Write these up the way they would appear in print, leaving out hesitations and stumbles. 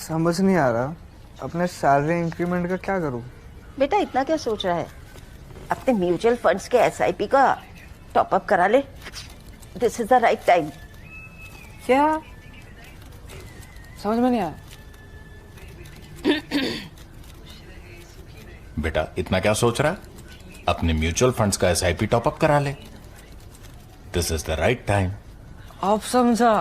समझ नहीं आ रहा अपने सैलरी इंक्रीमेंट का क्या करूं। बेटा इतना क्या सोच रहा है? अपने म्यूचुअल फंड्स के एसआईपी का टॉप अप करा ले। This is the right time. क्या समझ में नहीं आया? बेटा इतना क्या सोच रहा है? अपने म्यूचुअल फंड्स का एसआईपी टॉप अप करा ले। This is the right time. आप समझा?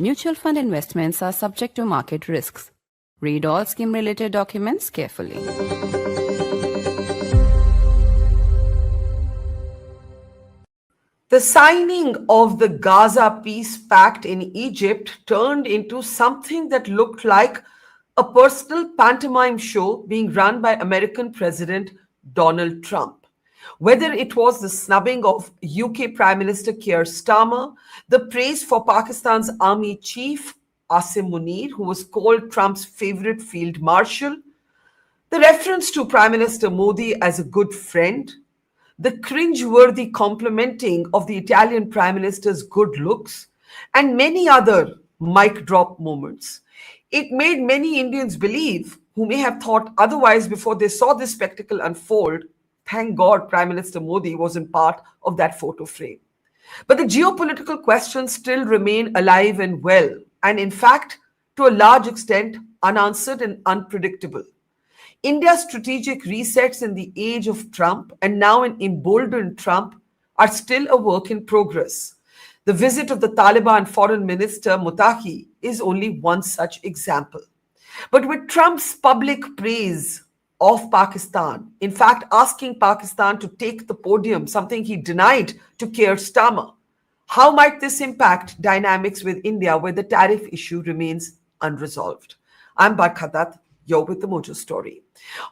Mutual fund investments are subject to market risks. Read all scheme-related documents carefully. The signing of the Gaza Peace Pact in Egypt turned into something that looked like a personal pantomime show being run by American President Donald Trump. Whether it was the snubbing of UK Prime Minister Keir Starmer, the praise for Pakistan's army chief Asim Munir, who was called Trump's favorite field marshal, the reference to Prime Minister Modi as a good friend, the cringeworthy complimenting of the Italian Prime Minister's good looks, and many other mic drop moments. It made many Indians believe, who may have thought otherwise before they saw this spectacle unfold, thank God Prime Minister Modi wasn't part of that photo frame. But the geopolitical questions still remain alive and well, and in fact, to a large extent, unanswered and unpredictable. India's strategic resets in the age of Trump and now an emboldened Trump are still a work in progress. The visit of the Taliban Foreign Minister Mutaqi is only one such example. But with Trump's public praise of Pakistan, in fact, asking Pakistan to take the podium, something he denied to Keir Starmer, how might this impact dynamics with India where the tariff issue remains unresolved? I'm Barkha Dutt. You're with the Mojo Story.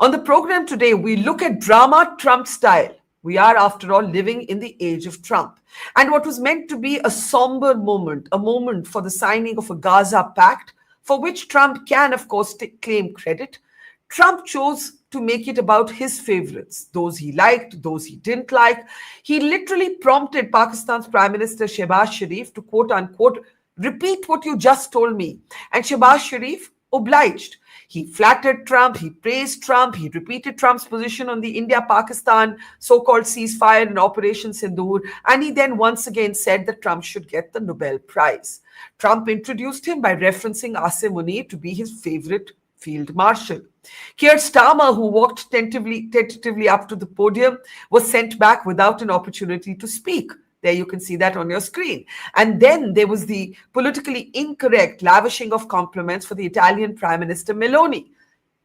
On the program today, we look at drama Trump style. We are, after all, living in the age of Trump. And what was meant to be a somber moment, a moment for the signing of a Gaza pact, for which Trump can, of course, claim credit, Trump chose to make it about his favorites, those he liked, those he didn't like. He literally prompted Pakistan's Prime Minister Shehbaz Sharif to quote unquote, repeat what you just told me. And Shehbaz Sharif obliged. He flattered Trump, he praised Trump, he repeated Trump's position on the India-Pakistan so-called ceasefire and Operation Sindoor, and he then once again said that Trump should get the Nobel Prize. Trump introduced him by referencing Asim Munir to be his favorite field marshal. Keir Starmer, who walked tentatively up to the podium, was sent back without an opportunity to speak. There you can see that on your screen. And then there was the politically incorrect lavishing of compliments for the Italian Prime Minister Meloni.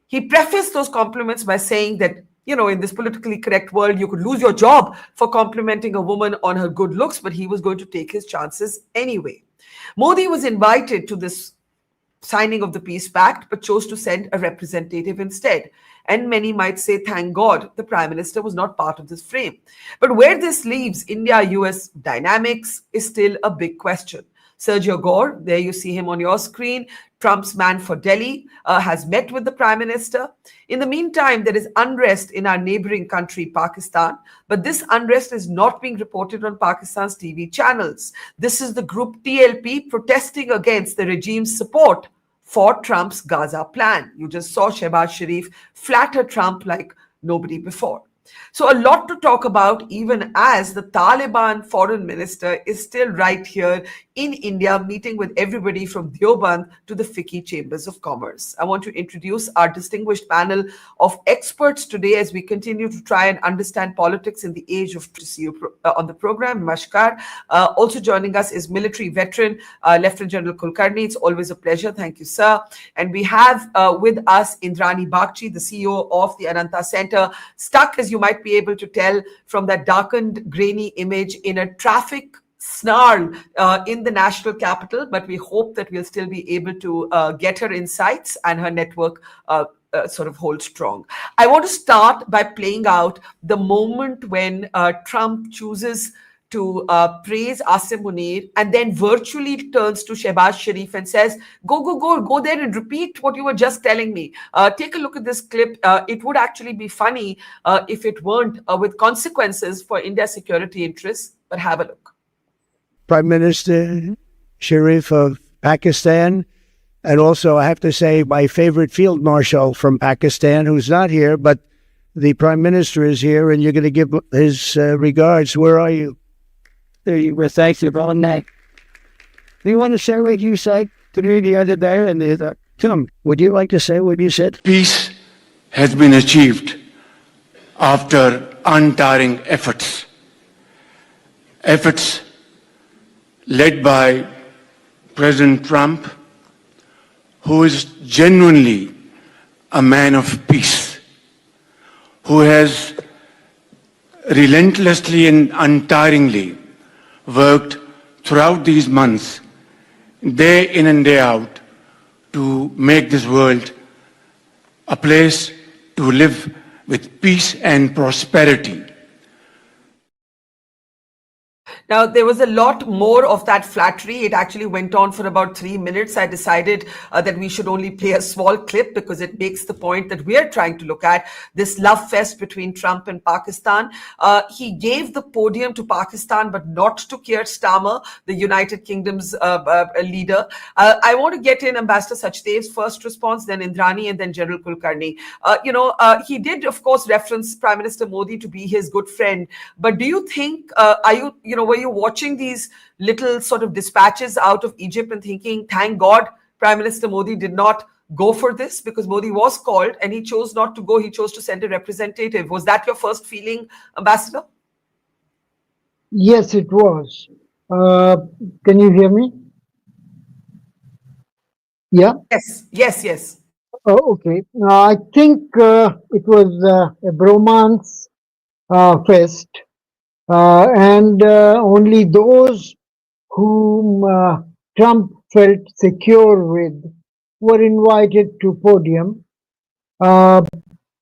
He prefaced those compliments by saying that, you know, in this politically correct world, you could lose your job for complimenting a woman on her good looks, but he was going to take his chances anyway. Modi was invited to this signing of the peace pact, but chose to send a representative instead. And many might say, thank God, the Prime Minister was not part of this frame. But where this leaves India-US dynamics is still a big question. Sergio Gore, there you see him on your screen, Trump's man for Delhi, has met with the Prime Minister. In the meantime, there is unrest in our neighboring country, Pakistan, but this unrest is not being reported on Pakistan's TV channels. This is the group TLP protesting against the regime's support for Trump's Gaza plan. You just saw Shehbaz Sharif flatter Trump like nobody before. So a lot to talk about, even as the Taliban foreign minister is still right here in India, meeting with everybody from Deoband to the FICCI Chambers of Commerce. I want to introduce our distinguished panel of experts today as we continue to try and understand politics in the age of on the program. Namaskar. Also joining us is military veteran Lieutenant General Kulkarni. It's always a pleasure. Thank you, sir. And we have with us Indrani Bagchi, the CEO of the Ananta Center, stuck, as you might be able to tell from that darkened, grainy image, in a traffic snarl in the national capital, but we hope that we'll still be able to get her insights and her network sort of hold strong. I want to start by playing out the moment when Trump chooses to praise Asim Munir and then virtually turns to Shehbaz Sharif and says, go there and repeat what you were just telling me. Take a look at this clip. It would actually be funny if it weren't with consequences for India's security interests, but have a look. Prime Minister Sharif of Pakistan, and also I have to say my favorite field marshal from Pakistan, who's not here, but the Prime Minister is here, and you're going to give his regards. Where are you? There you were. Thank you, all night. Do you want to say what you said to me the other day? And Tim, would you like to say what you said? Peace has been achieved after untiring efforts. Efforts led by President Trump, who is genuinely a man of peace, who has relentlessly and untiringly worked throughout these months, day in and day out, to make this world a place to live with peace and prosperity. Now, there was a lot more of that flattery. It actually went on for about 3 minutes. I decided that we should only play a small clip because it makes the point that we are trying to look at, this love fest between Trump and Pakistan. He gave the podium to Pakistan, but not to Keir Starmer, the United Kingdom's leader. I want to get in Ambassador Sachdev's first response, then Indrani, and then General Kulkarni. He did, of course, reference Prime Minister Modi to be his good friend. But do you think, were you watching these little sort of dispatches out of Egypt and thinking, thank God Prime Minister Modi did not go for this, because Modi was called and he chose not to go. He chose to send a representative. Was that your first feeling, Ambassador? Yes, it was. Can you hear me? Yeah? Yes. Oh, okay. I think it was a bromance fest. And only those whom Trump felt secure with were invited to podium.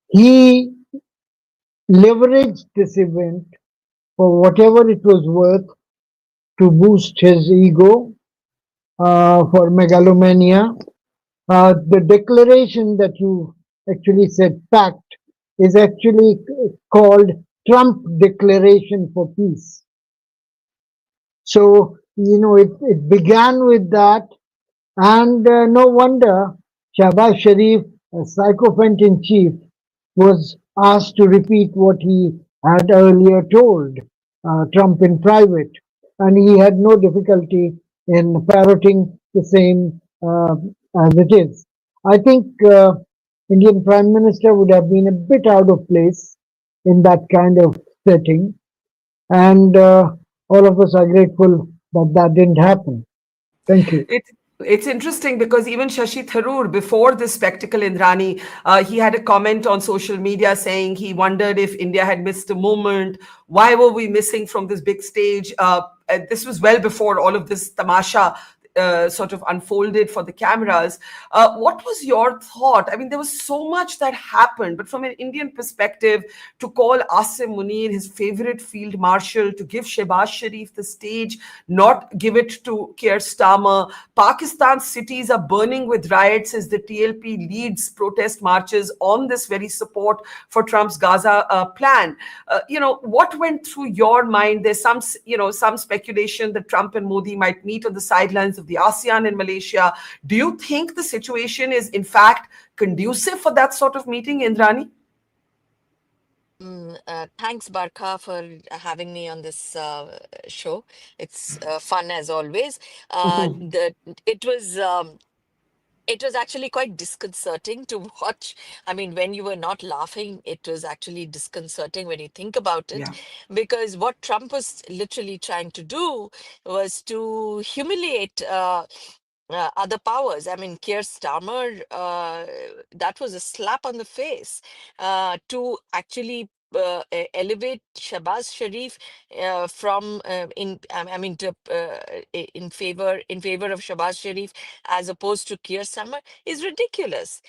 He leveraged this event for whatever it was worth to boost his ego, for megalomania. The declaration that you actually said, pact, is actually called Trump Declaration for Peace. So, it began with that, and no wonder Shehbaz Sharif, a sycophant in chief, was asked to repeat what he had earlier told Trump in private, and he had no difficulty in parroting the same as it is. I think Indian Prime Minister would have been a bit out of place in that kind of setting, and all of us are grateful that that didn't happen. Thank you. It's interesting because even Shashi Tharoor, before this spectacle, Indrani, he had a comment on social media saying he wondered if India had missed a moment. Why were we missing from this big stage? This was well before all of this tamasha sort of unfolded for the cameras. What was your thought? I mean, there was so much that happened, but from an Indian perspective, to call Asim Munir his favorite field marshal, to give Shehbaz Sharif the stage, not give it to Keir Starmer. Pakistan's cities are burning with riots as the TLP leads protest marches on this very support for Trump's Gaza plan. What went through your mind? There's some speculation that Trump and Modi might meet on the sidelines of the ASEAN in Malaysia. Do you think the situation is in fact conducive for that sort of meeting, Indrani? Thanks, Barkha, for having me on this show. It's fun as always. It was actually quite disconcerting to watch. I mean, when you were not laughing, it was actually disconcerting when you think about it, because what Trump was literally trying to do was to humiliate other powers. I mean, Keir Starmer, that was a slap on the face to actually elevate Shehbaz Sharif in favor of Shehbaz Sharif as opposed to Keir Starmer is ridiculous.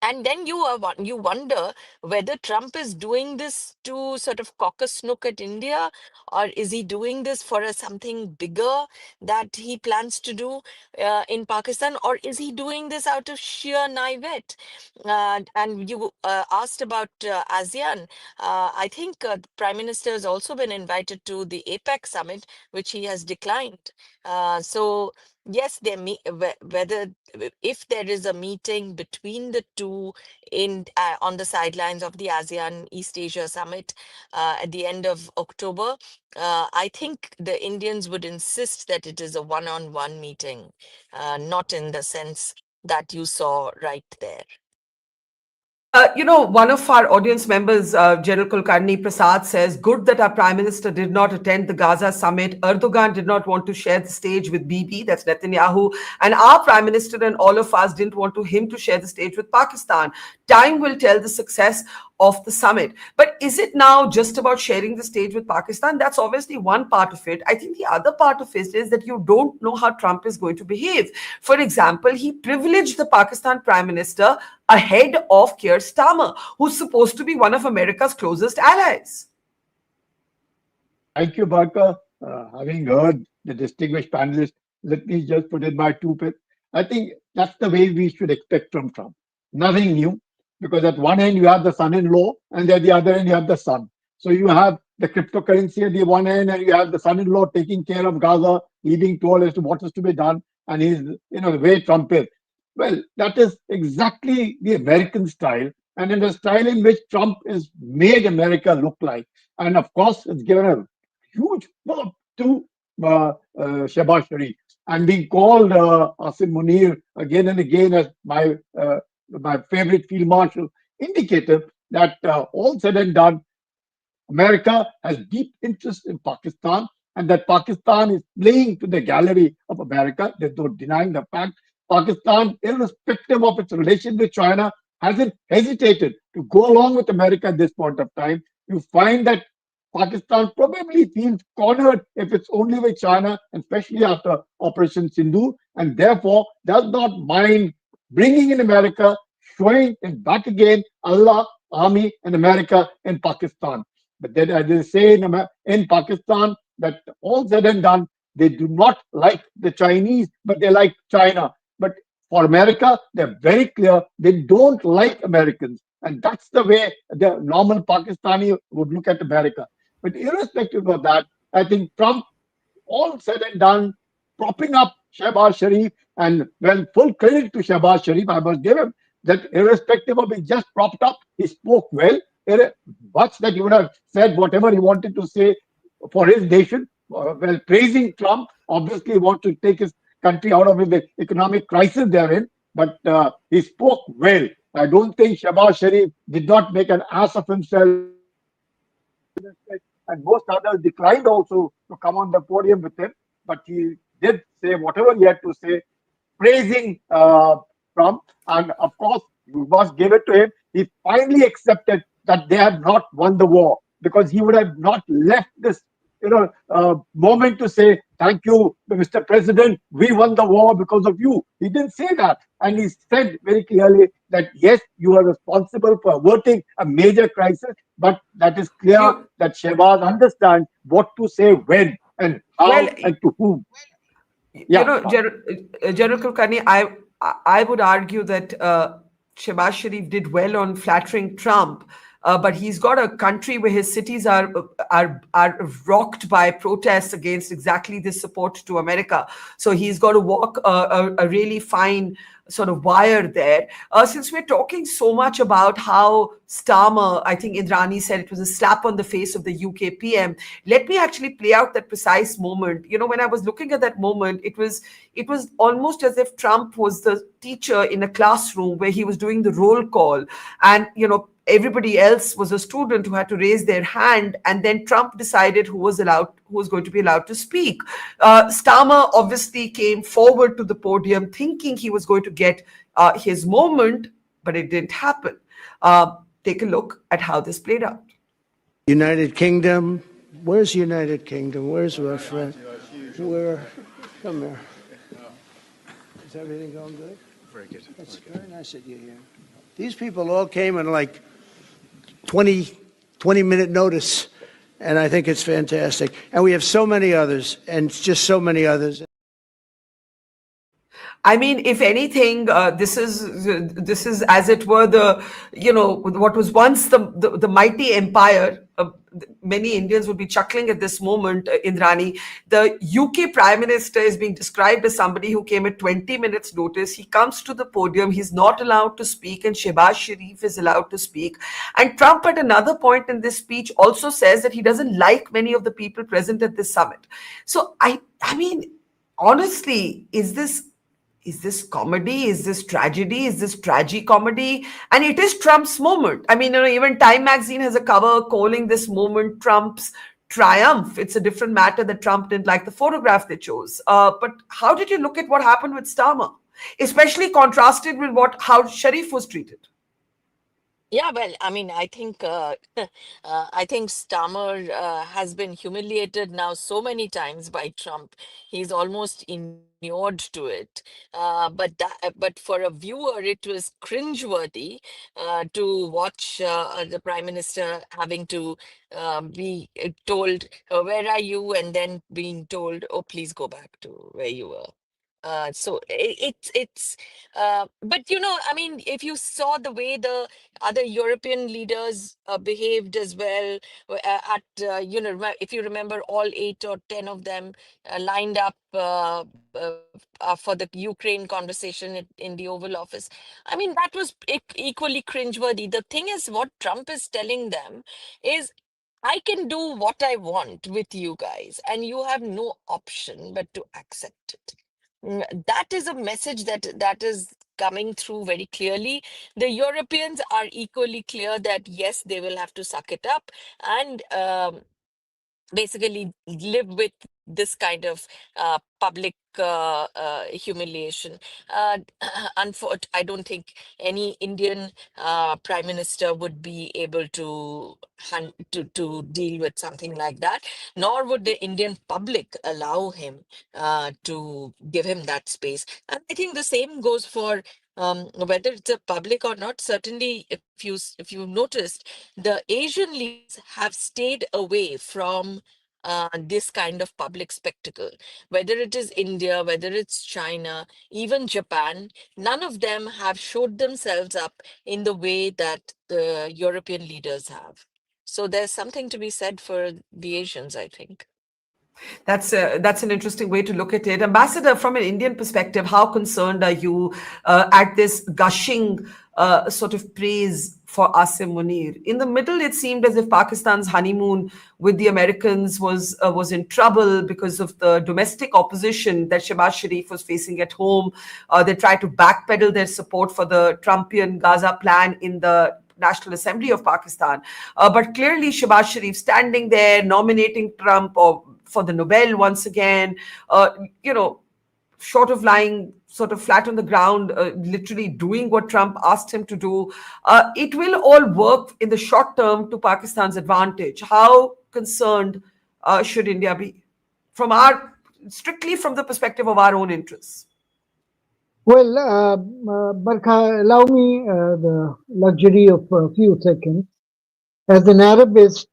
And then you wonder whether Trump is doing this to sort of cock a snook at India, or is he doing this for something bigger that he plans to do in Pakistan, or is he doing this out of sheer naivete? And you asked about ASEAN. I think the Prime Minister has also been invited to the APEC summit, which he has declined. So yes, whether if there is a meeting between the two in on the sidelines of the ASEAN East Asia Summit at the end of October, I think the Indians would insist that it is a one-on-one meeting, not in the sense that you saw right there. One of our audience members, General Kulkarni Prasad, says, good that our Prime Minister did not attend the Gaza summit. Erdogan did not want to share the stage with Bibi, that's Netanyahu. And our Prime Minister and all of us didn't want him to share the stage with Pakistan. Time will tell the success of the summit. But is it now just about sharing the stage with Pakistan? That's obviously one part of it. I think the other part of it is that you don't know how Trump is going to behave. For example, he privileged the Pakistan Prime Minister ahead of Keir Starmer, who's supposed to be one of America's closest allies. Thank you, Barkha. Having heard the distinguished panelists, let me just put in my 2 pence. I think that's the way we should expect from Trump. Nothing new, because at one end you have the son-in-law, and at the other end you have the son. So you have the cryptocurrency at the one end, and you have the son-in-law taking care of Gaza, he being told as to what is to be done, and he's, the way Trump is. Well, that is exactly the American style, and in the style in which Trump has made America look like. And of course, it's given a huge pull to Shehbaz Sharif, and being called Asim Munir again and again as my favorite field marshal, indicated that all said and done, America has deep interest in Pakistan, and that Pakistan is playing to the gallery of America. There's no denying the fact. Pakistan, irrespective of its relation with China, hasn't hesitated to go along with America at this point of time. You find that Pakistan probably feels cornered if it's only with China, especially after Operation Sindhu, and therefore does not mind bringing in America, showing it back again, Allah, Army, and America in Pakistan. But then, as they say in Pakistan, that all said and done, they do not like the Chinese, but they like China. But for America, they're very clear, they don't like Americans. And that's the way the normal Pakistani would look at America. But irrespective of that, I think Trump, all said and done, propping up Shehbaz Sharif, and well, full credit to Shehbaz Sharif, I must give him, that irrespective of being just propped up, he spoke well. Much that he would have said whatever he wanted to say for his nation, well, praising Trump. Obviously, he wants to take his country out of the economic crisis they're in, but he spoke well. I don't think Shehbaz Sharif did not make an ass of himself, and most others declined also to come on the podium with him, but he did say whatever he had to say, praising Trump, and of course, you must give it to him. He finally accepted that they had not won the war, because he would have not left this moment to say, thank you, Mr. President, we won the war because of you. He didn't say that. And he said very clearly that, yes, you are responsible for averting a major crisis, but that is clear that Shehbaz understands what to say when and how and to whom. General Kulkarni, I would argue that Shehbaz Sharif did well on flattering Trump, but he's got a country where his cities are rocked by protests against exactly this support to America. So he's got to walk a really fine sort of wire there. Since we're talking so much about how Starmer, I think Indrani said it was a slap on the face of the UK PM, let me actually play out that precise moment. When I was looking at that moment, it was almost as if Trump was the teacher in a classroom where he was doing the roll call, and everybody else was a student who had to raise their hand, and then Trump decided who was going to be allowed to speak. Starmer obviously came forward to the podium thinking he was going to get his moment, but it didn't happen. Take a look at how this played out. United Kingdom. Where's United Kingdom? Where's our friend? Come here. Is everything going good? Very good. That's very nice that you're here. These people all came in like 20-minute notice, and I think it's fantastic. And we have so many others, and just so many others. I mean, if anything, this is as it were what was once the mighty empire. Many Indians would be chuckling at this moment, Indrani. The UK Prime Minister is being described as somebody who came at 20 minutes notice. He comes to the podium, he's not allowed to speak, and Shehbaz Sharif is allowed to speak. And Trump, at another point in this speech, also says that he doesn't like many of the people present at this summit. So I mean, honestly, is this comedy? Is this tragedy? Is this tragicomedy? And it is Trump's moment. I mean, even Time magazine has a cover calling this moment Trump's triumph. It's a different matter that Trump didn't like the photograph they chose. But how did you look at what happened with Starmer, especially contrasted with how Sharif was treated? Yeah, well, I mean, I think Starmer has been humiliated now so many times by Trump. He's almost inured to it. But for a viewer, it was cringeworthy to watch the Prime Minister having to be told, "Where are you?" and then being told, "Oh, please go back to where you were." But I mean, if you saw the way the other European leaders behaved as well, if you remember, all 8 or 10 of them lined up for the Ukraine conversation in the Oval Office. I mean, that was equally cringeworthy. The thing is, what Trump is telling them is, I can do what I want with you guys, and you have no option but to accept it. That is a message that is coming through very clearly. The Europeans are equally clear that yes, they will have to suck it up and basically live with this kind of public humiliation. I don't think any Indian prime minister would be able to deal with something like that, nor would the Indian public allow him to give him that space. And I think the same goes for whether it's a public or not. Certainly, if you noticed, the Asian leaders have stayed away from this kind of public spectacle, whether it is India, whether it's China, even Japan. None of them have showed themselves up in the way that the European leaders have. So there's something to be said for the Asians, I think. That's an interesting way to look at it. Ambassador, from an Indian perspective, how concerned are you at this gushing sort of praise for Asim Munir? In the middle, it seemed as if Pakistan's honeymoon with the Americans was in trouble because of the domestic opposition that Shehbaz Sharif was facing at home. They tried to backpedal their support for the Trumpian Gaza plan in the National Assembly of Pakistan. But clearly, Shehbaz Sharif standing there, nominating Trump for the Nobel once again, short of lying sort of flat on the ground, literally doing what Trump asked him to do. It will all work in the short term to Pakistan's advantage. How concerned should India be strictly from the perspective of our own interests? Well, Barkha, allow me the luxury of a few seconds. As an Arabist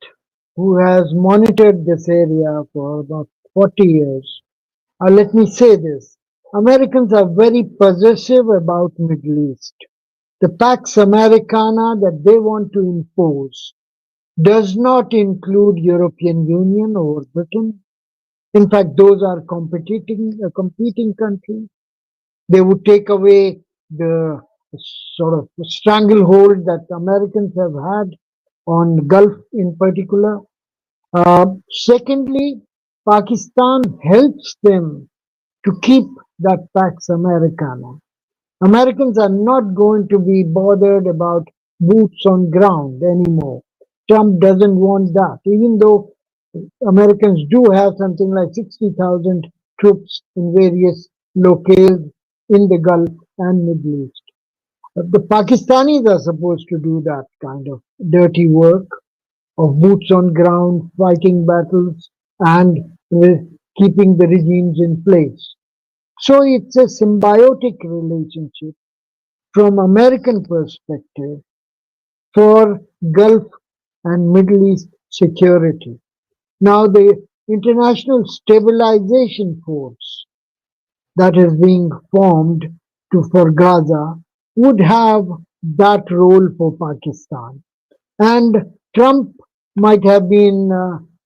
who has monitored this area for about 40 years, let me say this. Americans are very possessive about Middle East. The Pax Americana that they want to impose does not include European Union or Britain. In fact, those are competing countries. They would take away the sort of stranglehold that Americans have had on Gulf in particular. Secondly, Pakistan helps them to keep that Pax Americana. Americans are not going to be bothered about boots on ground anymore. Trump doesn't want that, even though Americans do have something like 60,000 troops in various locales in the Gulf and Middle East. The Pakistanis are supposed to do that kind of dirty work of boots on ground, fighting battles, and keeping the regimes in place. So it's a symbiotic relationship. from American perspective for Gulf and Middle East security. Now, the International Stabilization Force that is being formed for Gaza would have that role for Pakistan. And Trump might have been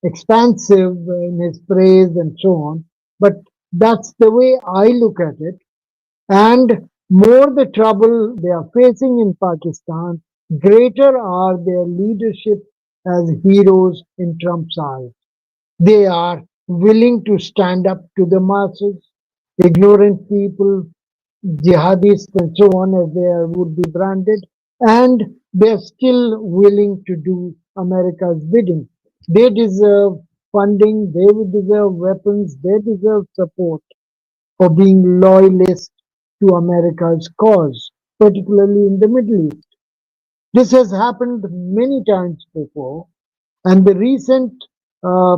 expansive in his praise and so on, but that's the way I look at it. And more the trouble they are facing in Pakistan, greater are their leadership as heroes in Trump's eyes. They are willing to stand up to the masses, ignorant people, jihadists, and so on, as they would be branded, and they're still willing to do America's bidding. They deserve funding, they deserve weapons, they deserve support for being loyalists to America's cause, particularly in the Middle East. This has happened many times before, and the recent uh,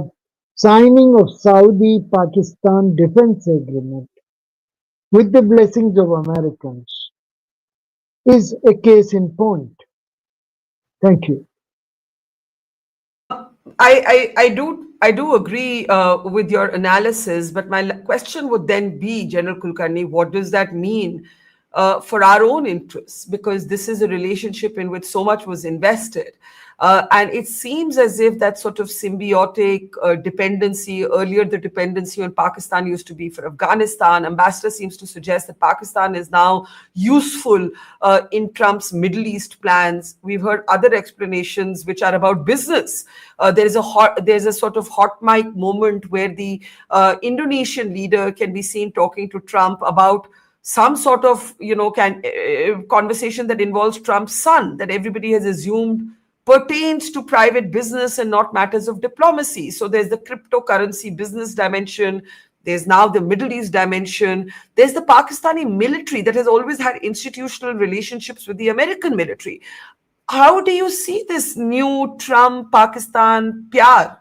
signing of Saudi-Pakistan defense agreement with the blessings of Americans is a case in point. Thank you. I do agree with your analysis, but my question would then be, General Kulkarni, what does that mean for our own interests? Because this is a relationship in which so much was invested. And it seems as if that sort of symbiotic dependency, earlier the dependency on Pakistan used to be for Afghanistan. Ambassador seems to suggest that Pakistan is now useful in Trump's Middle East plans. We've heard other explanations which are about business. There's a sort of hot mic moment where the Indonesian leader can be seen talking to Trump about some sort of, conversation that involves Trump's son, that everybody has assumed pertains to private business and not matters of diplomacy. So there's the cryptocurrency business dimension. There's now the Middle East dimension. There's the Pakistani military that has always had institutional relationships with the American military. How do you see this new Trump-Pakistan pyar?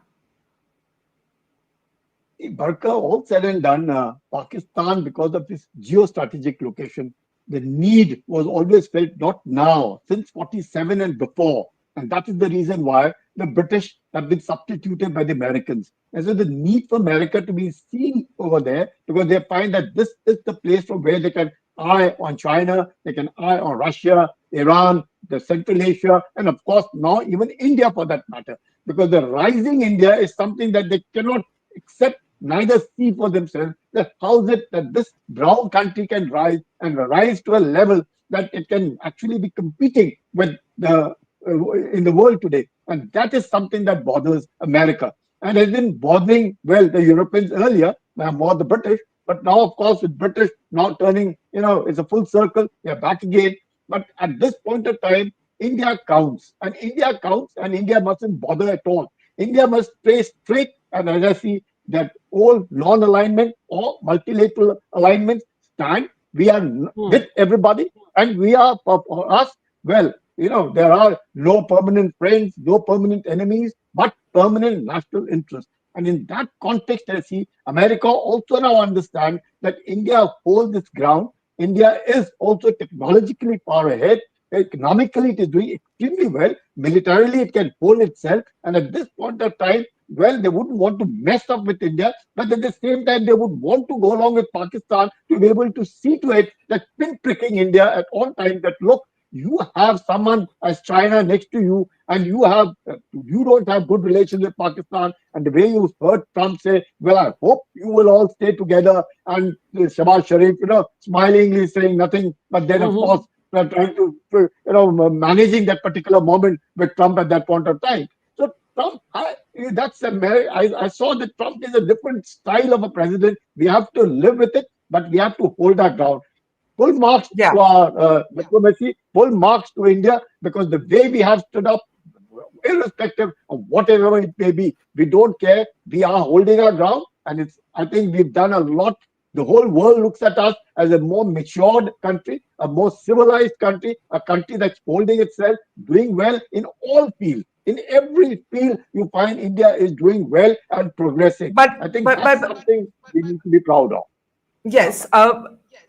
Barkha, all said and done, Pakistan, because of its geostrategic location, the need was always felt not now, since 47 and before. And that is the reason why the British have been substituted by the Americans. And so the need for America to be seen over there, because they find that this is the place from where they can eye on China, they can eye on Russia, Iran, the Central Asia, and of course now even India for that matter. Because the rising India is something that they cannot accept, neither see for themselves. That how is it that this brown country can rise and rise to a level that it can actually be competing with the in the world today? And that is something that bothers America and has been bothering, well, the Europeans earlier, more the British, but now of course with British now turning, it's a full circle, they're back again. But at this point of time, India counts, and India mustn't bother at all. India must stay straight, and as I see that all non-alignment or multilateral alignments stand. We are with everybody, and we are for us. Well, there are no permanent friends, no permanent enemies, but permanent national interests. And in that context, I see America also now understand that India holds its ground. India is also technologically far ahead. Economically, it is doing extremely well. Militarily, it can hold itself. And at this point of time, well, they wouldn't want to mess up with India, but at the same time, they would want to go along with Pakistan to be able to see to it that pinpricking India at all times, that look, you have someone as China next to you, and you don't have good relations with Pakistan. And the way you heard Trump say, well, I hope you will all stay together, and Shehbaz Sharif, smilingly saying nothing, but then of course, trying to, managing that particular moment with Trump at that point of time. So Trump, I saw that Trump is a different style of a president. We have to live with it, but we have to hold our ground. Full marks to our diplomacy, full marks to India, because the way we have stood up, irrespective of whatever it may be, we don't care. We are holding our ground, and I think we've done a lot. The whole world looks at us as a more matured country, a more civilized country, a country that's holding itself, doing well in all fields. In every field, you find India is doing well and progressing. I think that's something we need to be proud of. Yes,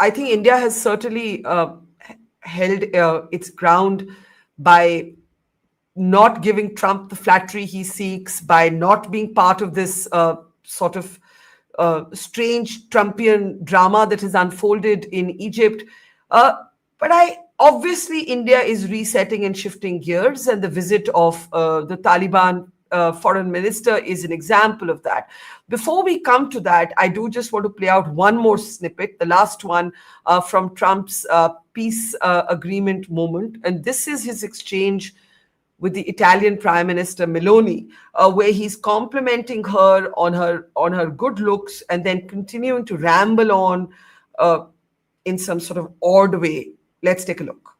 I think India has certainly held its ground by not giving Trump the flattery he seeks, by not being part of this sort of strange Trumpian drama that has unfolded in Egypt. But obviously India is resetting and shifting gears, and the visit of the Taliban foreign minister is an example of that. Before we come to that, I do just want to play out one more snippet, the last one from Trump's peace agreement moment. And this is his exchange with the Italian Prime Minister Meloni, where he's complimenting her on her good looks and then continuing to ramble on in some sort of odd way. Let's take a look.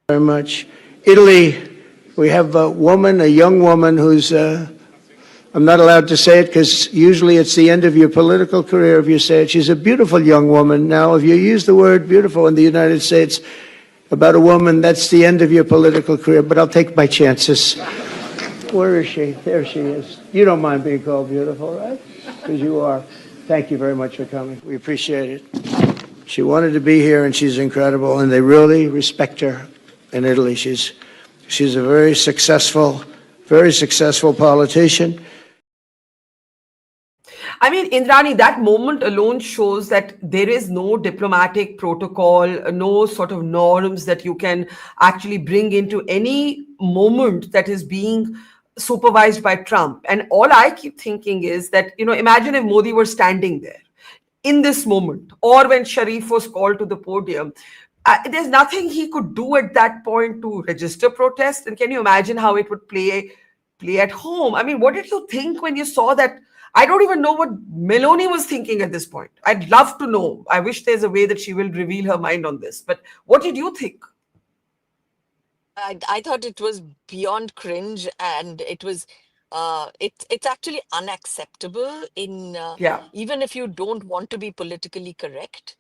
Very much. Italy, we have a woman, a young woman who's, I'm not allowed to say it because usually it's the end of your political career if you say it. She's a beautiful young woman. Now, if you use the word beautiful in the United States about a woman, that's the end of your political career, but I'll take my chances. Where is she? There she is. You don't mind being called beautiful, right? Because you are. Thank you very much for coming. We appreciate it. She wanted to be here, and she's incredible, and they really respect her in Italy. She's a very successful politician. I mean, Indrani, that moment alone shows that there is no diplomatic protocol, no sort of norms that you can actually bring into any moment that is being supervised by Trump. And all I keep thinking is that, imagine if Modi were standing there in this moment, or when Sharif was called to the podium. There's nothing he could do at that point to register protest. And can you imagine how it would play at home? I mean, what did you think when you saw that? I don't even know what Meloni was thinking at this point. I'd love to know. I wish there's a way that she will reveal her mind on this. But what did you think? I thought it was beyond cringe, and it was it's actually unacceptable in even if you don't want to be politically correct,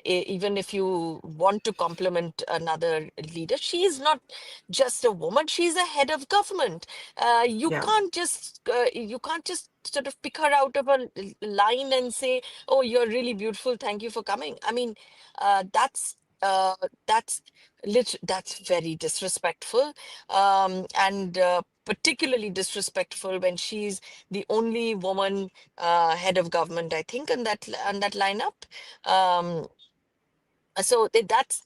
even if you want to compliment another leader. She is not just a woman, she's a head of government. You can't just sort of pick her out of a line and say, oh, you're really beautiful, thank you for coming. I mean, that's very disrespectful, and particularly disrespectful when she's the only woman head of government, I think, on that lineup. So that's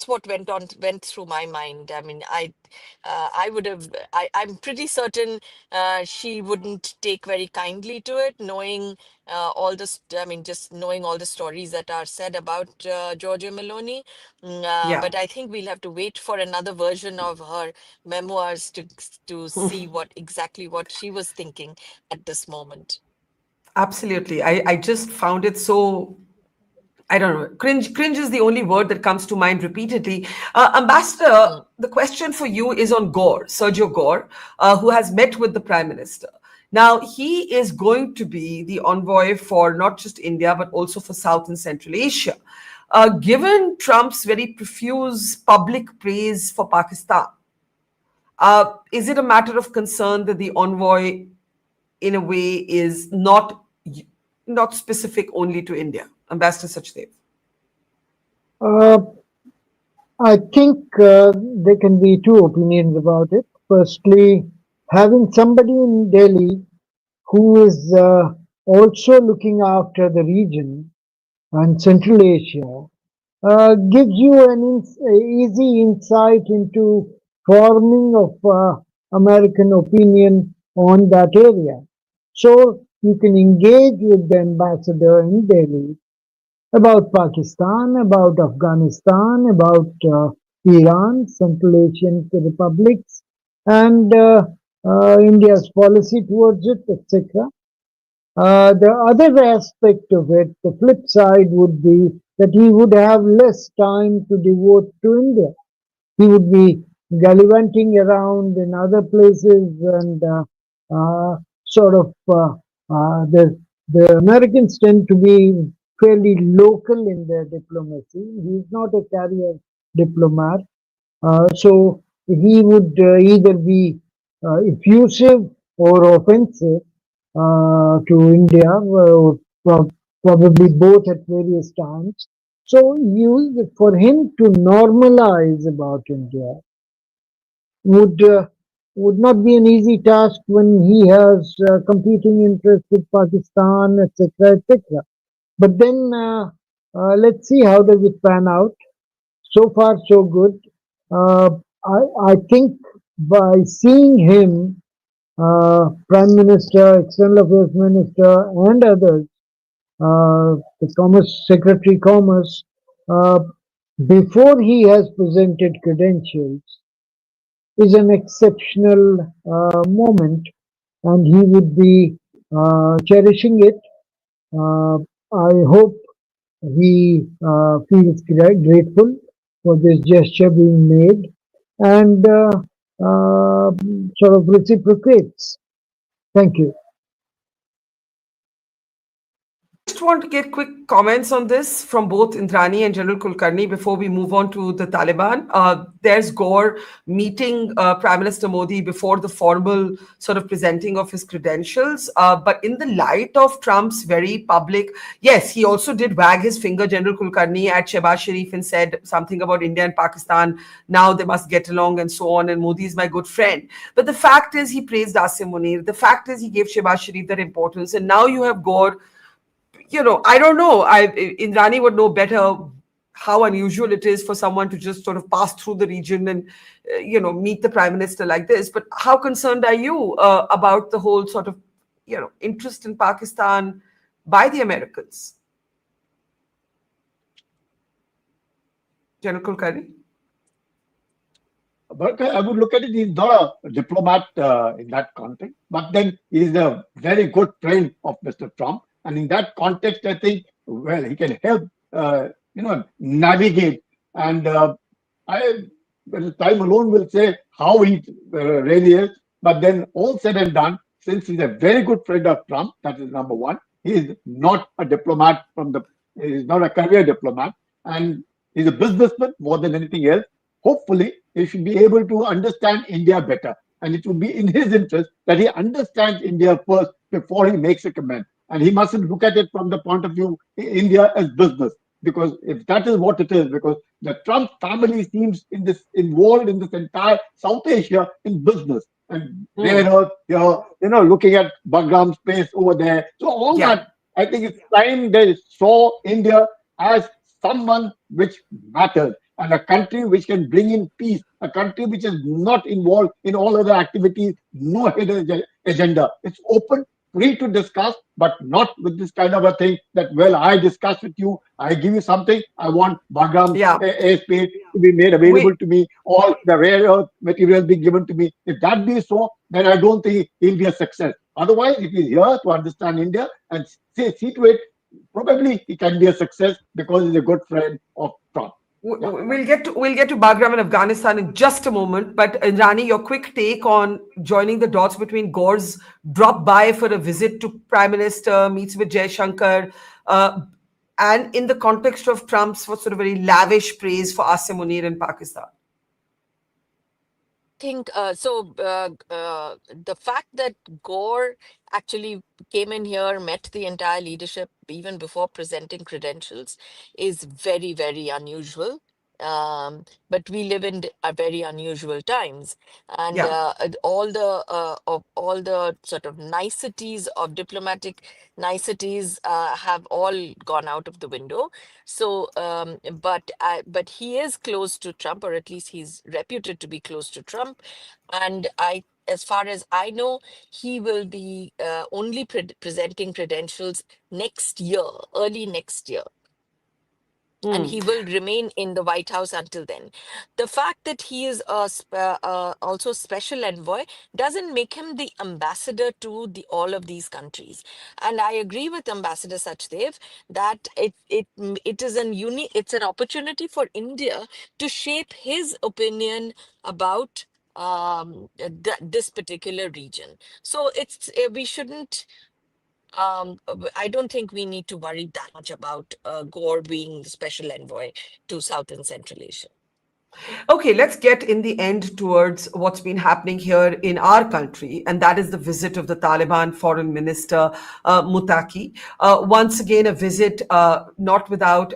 what went through my mind. I mean, I'm pretty certain she wouldn't take very kindly to it, knowing just knowing all the stories that are said about Giorgia Meloni. But I think we'll have to wait for another version of her memoirs to see exactly what she was thinking at this moment. Absolutely. I just found it so, I don't know, cringe is the only word that comes to mind repeatedly. Ambassador, the question for you is on Gore, Sergio Gore, who has met with the Prime Minister. Now, he is going to be the envoy for not just India, but also for South and Central Asia. Given Trump's very profuse public praise for Pakistan, is it a matter of concern that the envoy, in a way, is not specific only to India? Ambassador Sachdev. I think there can be two opinions about it. Firstly, having somebody in Delhi who is also looking after the region and Central Asia gives you an easy insight into forming of American opinion on that area. So you can engage with the ambassador in Delhi about Pakistan, about Afghanistan, about Iran, Central Asian republics, and India's policy towards it, etc. The other aspect of it, the flip side, would be that he would have less time to devote to India. He would be gallivanting around in other places, and the Americans tend to be fairly local in their diplomacy. He's not a career diplomat. So he would either be effusive or offensive to India, probably both at various times. So for him to normalize about India would would not be an easy task when he has competing interests with Pakistan, etc., etc. But then let's see how does it pan out. So far, so good. Uh, I think by seeing him, Prime Minister, External Affairs Minister, and others, the Commerce Secretary Commerce, uh, before he has presented credentials, is an exceptional moment, and he would be cherishing it. Uh, I hope he feels grateful for this gesture being made and sort of reciprocates. Thank you. Just want to get quick comments on this from both Indrani and General Kulkarni before we move on to the Taliban. There's Gore meeting Prime Minister Modi before the formal sort of presenting of his credentials. But in the light of Trump's very public, yes, he also did wag his finger, General Kulkarni, at Shehbaz Sharif and said something about India and Pakistan. Now they must get along and so on. And Modi is my good friend. But the fact is he praised Asim Munir. The fact is he gave Shehbaz Sharif that importance. And now you have Gore. I don't know. Indrani would know better how unusual it is for someone to just sort of pass through the region and, meet the prime minister like this. But how concerned are you about the whole sort of, interest in Pakistan by the Americans? General Kulkarni? But I would look at it, he's not a diplomat in that context, but then he's a very good friend of Mr. Trump. And in that context, I think, well, he can help, navigate. And time alone will say how he really is. But then all said and done, since he's a very good friend of Trump, that is number one. He is not a diplomat he's not a career diplomat. And he's a businessman more than anything else. Hopefully, he should be able to understand India better. And it would be in his interest that he understands India first before he makes a comment. And he mustn't look at it from the point of view India as business, because if that is what it is, because the Trump family seems involved in this entire South Asia in business, and looking at Bagram's place over there. So all that, I think it's time they saw India as someone which matters, and a country which can bring in peace, a country which is not involved in all other activities, no hidden agenda. It's open, free to discuss, but not with this kind of a thing that, well, I discuss with you, I give you something, I want Bagram's airspace to be made available to me, all the rare earth materials being given to me. If that be so, then I don't think he'll be a success. Otherwise, if he's here to understand India and see to it, probably he can be a success because he's a good friend of Trump. We'll get to Bagram and Afghanistan in just a moment. But Indrani, your quick take on joining the dots between Gore's drop by for a visit to Prime Minister, meets with Jai Shankar, and in the context of Trump's sort of very lavish praise for Asim Munir in Pakistan. Think the fact that Gore actually came in here, met the entire leadership even before presenting credentials is very, very unusual. But we live in very unusual times, and all the sort of niceties of diplomatic niceties have all gone out of the window. So, but he is close to Trump, or at least he's reputed to be close to Trump, and as far as I know, he will be only presenting credentials next year, early next year. And he will remain in the White House until then. The fact that he is also special envoy doesn't make him the ambassador to all of these countries. And I agree with Ambassador Sachdev that it is it's an opportunity for India to shape his opinion about this particular region. So we shouldn't. I don't think we need to worry that much about Gore being the special envoy to South and Central Asia. Okay, let's get in the end towards what's been happening here in our country, and that is the visit of the Taliban Foreign Minister Muttaqi. Once again, a visit not without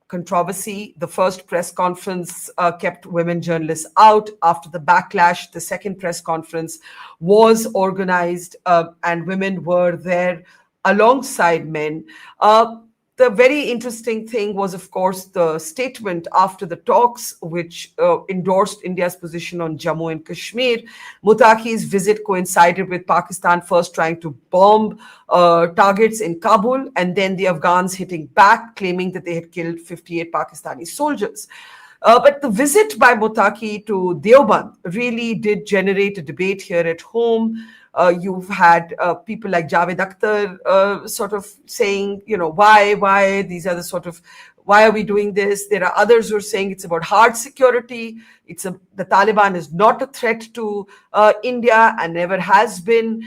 controversy. The first press conference kept women journalists out. After the backlash, the second press conference was organized and women were there alongside men. The very interesting thing was, of course, the statement after the talks, which endorsed India's position on Jammu and Kashmir. Mutaqi's visit coincided with Pakistan first trying to bomb targets in Kabul, and then the Afghans hitting back, claiming that they had killed 58 Pakistani soldiers. But the visit by Mutaqi to Deoband really did generate a debate here at home. You've had people like Javed Akhtar sort of saying, why? These are the sort of, why are we doing this? There are others who are saying it's about hard security. The Taliban is not a threat to India and never has been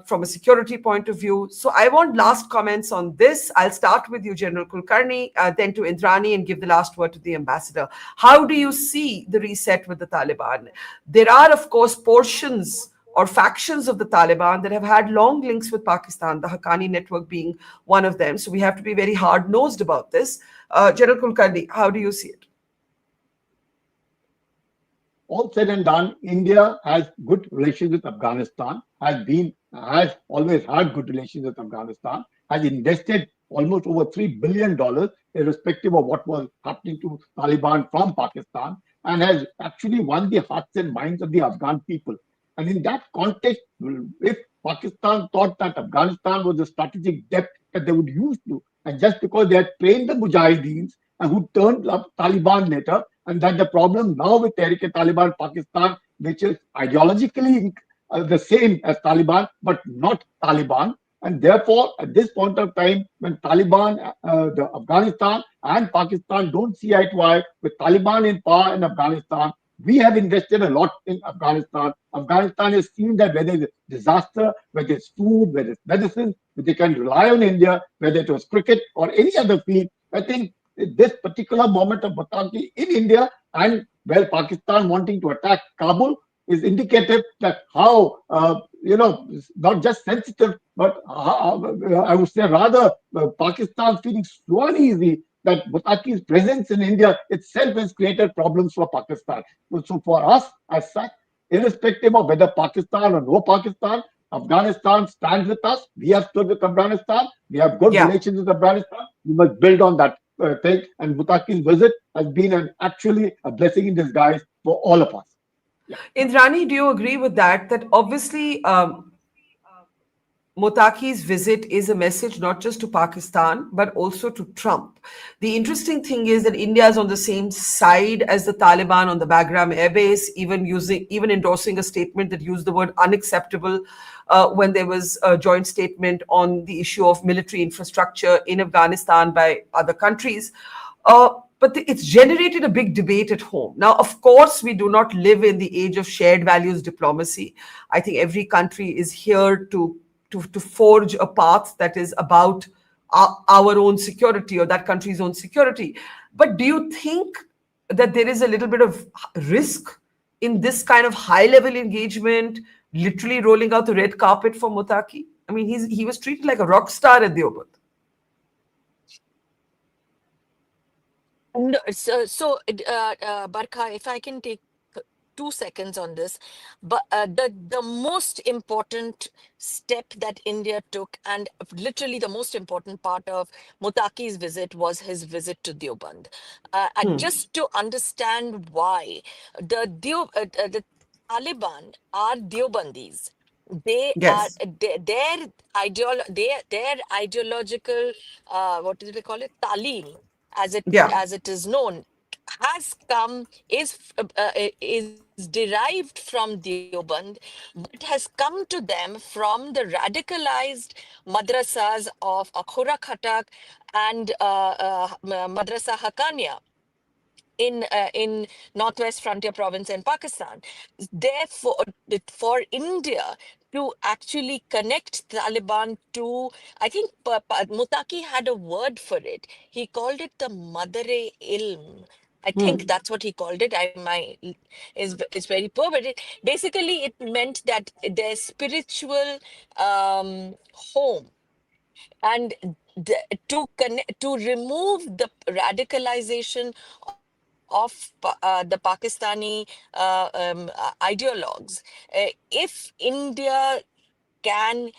from a security point of view. So I want last comments on this. I'll start with you, General Kulkarni, then to Indrani, and give the last word to the ambassador. How do you see the reset with the Taliban? There are, of course, portions or factions of the Taliban that have had long links with Pakistan, the Haqqani network being one of them. So we have to be very hard-nosed about this. General Kulkarni, how do you see it? All said and done, India has good relations with Afghanistan, has always had good relations with Afghanistan, has invested almost over $3 billion, irrespective of what was happening to Taliban from Pakistan, and has actually won the hearts and minds of the Afghan people. And in that context, if Pakistan thought that Afghanistan was a strategic depth that they would use to, and just because they had trained the Mujahideens and who turned up Taliban later, and that the problem now with Tehrik-e-Taliban Pakistan, which is ideologically the same as Taliban, but not Taliban. And therefore, at this point of time, when Taliban, the Afghanistan and Pakistan don't see eye to eye, with Taliban in power in Afghanistan, we have invested a lot in Afghanistan. Afghanistan has seen that whether it's disaster, whether it's food, whether it's medicine, they can rely on India, whether it was cricket or any other field. I think this particular moment of Bataki in India and where Pakistan wanting to attack Kabul is indicative that how, not just sensitive, but I would say rather Pakistan feeling so uneasy that Mutaqi's presence in India itself has created problems for Pakistan. So for us, as such, irrespective of whether Pakistan or no Pakistan, Afghanistan stands with us. We have stood with Afghanistan. We have good relations with Afghanistan. We must build on that thing. And Mutaqi's visit has been actually a blessing in disguise for all of us. Yeah. Indrani, do you agree with that? That obviously Mutaqi's visit is a message not just to Pakistan, but also to Trump. The interesting thing is that India is on the same side as the Taliban on the Bagram airbase, even endorsing a statement that used the word unacceptable when there was a joint statement on the issue of military infrastructure in Afghanistan by other countries. But it's generated a big debate at home. Now, of course, we do not live in the age of shared values diplomacy. I think every country is here to forge a path that is about our own security or that country's own security. But do you think that there is a little bit of risk in this kind of high-level engagement, literally rolling out the red carpet for Mutaqi? I mean, he was treated like a rock star at Deoband. No, Barkha, if I can take 2 seconds on this, but the most important step that India took, and literally the most important part of Mutaqi's visit, was his visit to Deoband. Just to understand why the Taliban are Deobandis. They are their ideological what do they call it, talim, as it is known, is derived from Deoband, but has come to them from the radicalized madrasas of Akhura Khatak and Madrasa Haqqaniya in Northwest Frontier Province in Pakistan. Therefore, for India to actually connect Taliban to, I think Mutaqi had a word for it. He called it the Madare-Ilm. I think that's what he called it. It's very poor, but basically it meant that their spiritual home. And to remove the radicalization of the Pakistani ideologues. If India can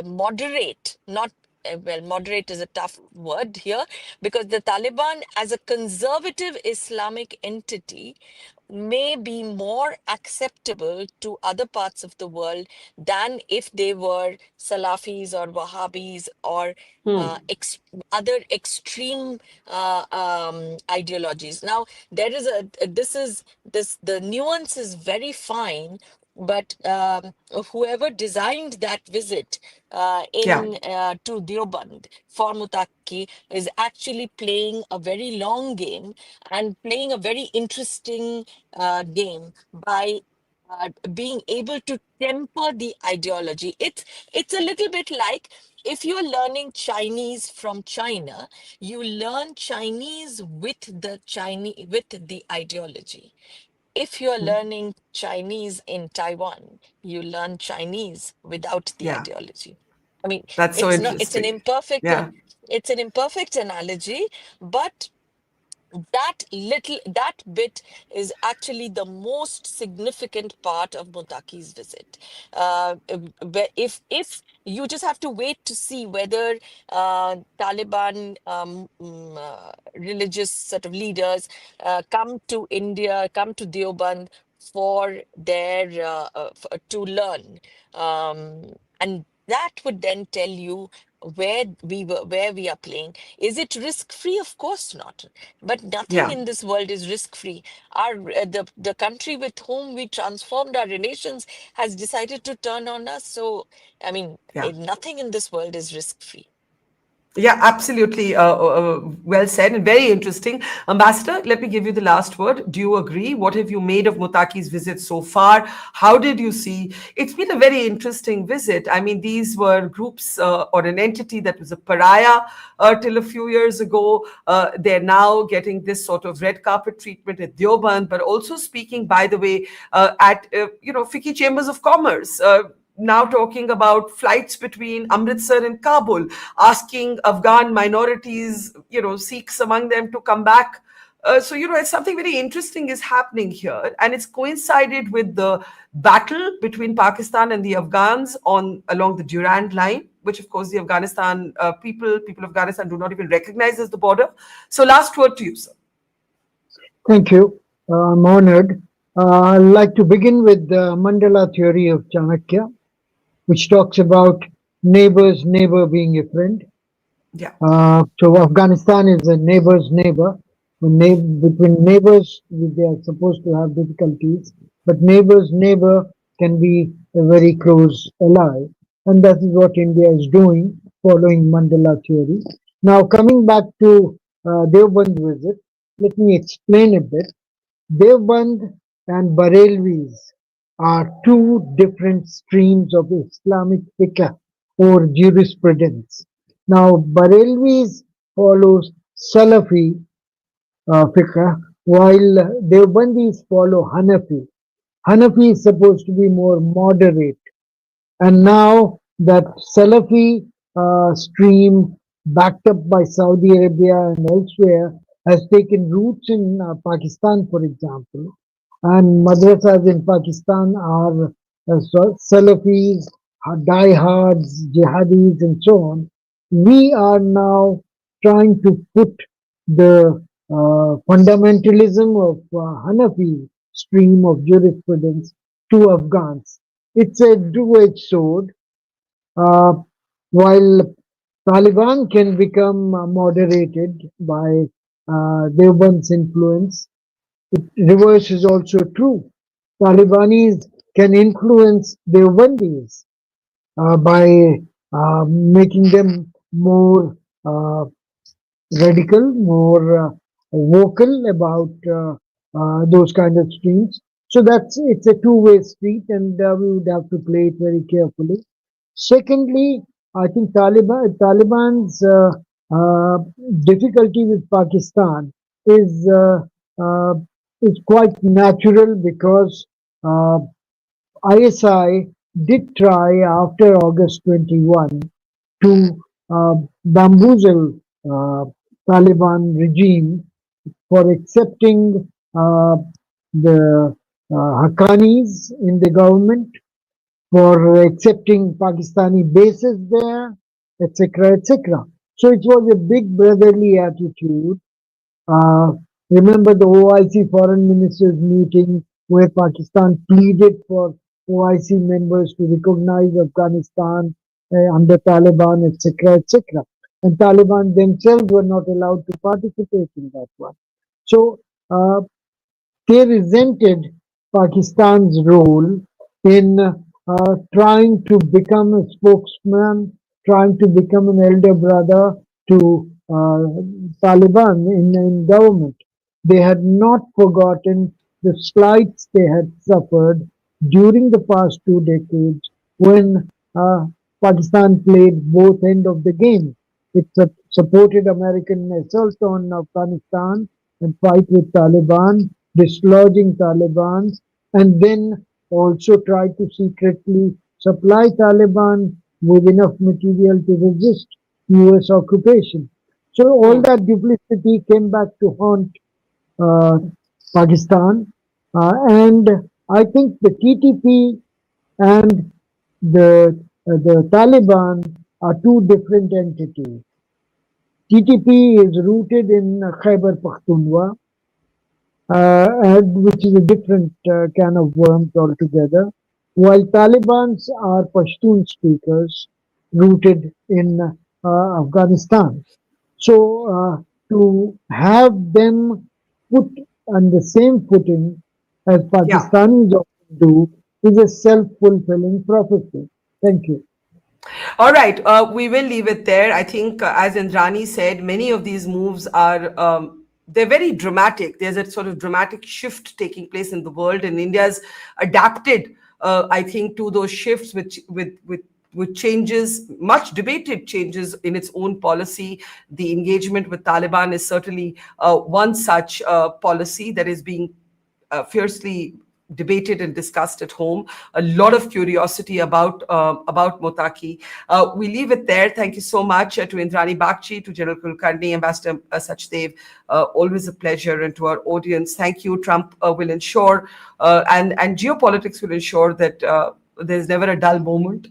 moderate, not well, moderate is a tough word here, because the Taliban as a conservative Islamic entity may be more acceptable to other parts of the world than if they were Salafis or Wahhabis or other extreme ideologies. Now, there is the nuance is very fine, but whoever designed that visit in to Deoband for Mutaki is actually playing a very long game and playing a very interesting game by being able to temper the ideology. It's a little bit like if you're learning Chinese from China, you learn Chinese with the ideology. If you're learning Chinese in Taiwan, you learn Chinese without the ideology. I mean, That's so it's not, interesting. it's an imperfect analogy, but that bit is actually the most significant part of Mutaki's visit. If you just have to wait to see whether Taliban religious sort of leaders come to India, come to Deoband for their to learn, and that would then tell you where we are playing. Is it risk free? Of course not. But nothing in this world is risk free. The country with whom we transformed our relations has decided to turn on us. So I mean, nothing in this world is risk free. Yeah, absolutely. Well said and very interesting. Ambassador, let me give you the last word. Do you agree? What have you made of Mutaki's visit so far? How did you see? It's been a very interesting visit. I mean, these were groups or an entity that was a pariah till a few years ago. They're now getting this sort of red carpet treatment at Deoband, but also speaking, by the way, at, FICCI Chambers of Commerce. Now talking about flights between Amritsar and Kabul, asking Afghan minorities, Sikhs among them, to come back. So, it's something very interesting is happening here. And it's coincided with the battle between Pakistan and the Afghans along the Durand line, which, of course, the Afghanistan people of Afghanistan do not even recognize as the border. So last word to you, sir. Thank you. I'm honored. I'd like to begin with the Mandala theory of Chanakya, which talks about neighbor's neighbor being a friend. Yeah. So Afghanistan is a neighbor's neighbor. Between neighbors, they are supposed to have difficulties, but neighbor's neighbor can be a very close ally. And that is what India is doing, following Mandela theory. Now, coming back to Deoband visit, let me explain a bit. Deoband and Barelvis are two different streams of Islamic fiqh or jurisprudence. Now, Barelvis follows Salafi fiqh, while Deobandis follow Hanafi. Hanafi is supposed to be more moderate. And now that Salafi stream, backed up by Saudi Arabia and elsewhere, has taken roots in Pakistan, for example, and madrasas in Pakistan are Salafis, diehards, jihadis, and so on. We are now trying to put the fundamentalism of Hanafi stream of jurisprudence to Afghans. It's a two-edged sword. While Taliban can become moderated by Deoband's influence, reverse is also true. Talibanis can influence Deobandis by making them more radical, more vocal about those kind of streams. So it's a two-way street, and we would have to play it very carefully. Secondly, I think Taliban's difficulty with Pakistan is quite natural because ISI did try after August 21 to bamboozle Taliban regime for accepting the Haqqanis in the government, for accepting Pakistani bases there, etc., etc. So it was a big brotherly attitude. Remember the OIC foreign ministers meeting where Pakistan pleaded for OIC members to recognize Afghanistan under Taliban, etc., etc. And Taliban themselves were not allowed to participate in that one. So they resented Pakistan's role in trying to become a spokesman, trying to become an elder brother to Taliban in government. They had not forgotten the slights they had suffered during the past 2 decades when Pakistan played both ends of the game. It supported American assault on Afghanistan and fight with Taliban, dislodging Taliban, and then also tried to secretly supply Taliban with enough material to resist US occupation. So all that duplicity came back to haunt Pakistan. And I think the TTP and the Taliban are two different entities. TTP is rooted in Khyber Pakhtunkhwa, which is a different can of worms altogether, while Taliban's are Pashtun speakers rooted in Afghanistan. So to have them put on the same footing as Pakistanis often do is a self-fulfilling prophecy. Thank you. All right, we will leave it there. I think, as Indrani said, many of these moves are they're very dramatic. There's a sort of dramatic shift taking place in the world, and India's adapted, I think, to those shifts, with changes, much debated changes in its own policy. The engagement with Taliban is certainly one such policy that is being fiercely debated and discussed at home. A lot of curiosity about Motaki. We leave it there. Thank you so much to Indrani Bagchi, to General Kulkarni, Ambassador Sachdev. Always a pleasure. And to our audience, thank you. Trump will ensure, and geopolitics will ensure that there's never a dull moment.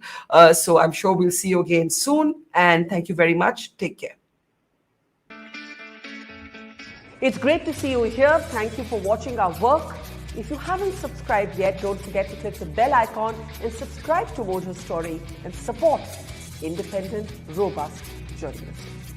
So I'm sure we'll see you again soon. And thank you very much. Take care. It's great to see you here. Thank you for watching our work. If you haven't subscribed yet, don't forget to click the bell icon and subscribe to Mojo Story and support independent, robust journalism.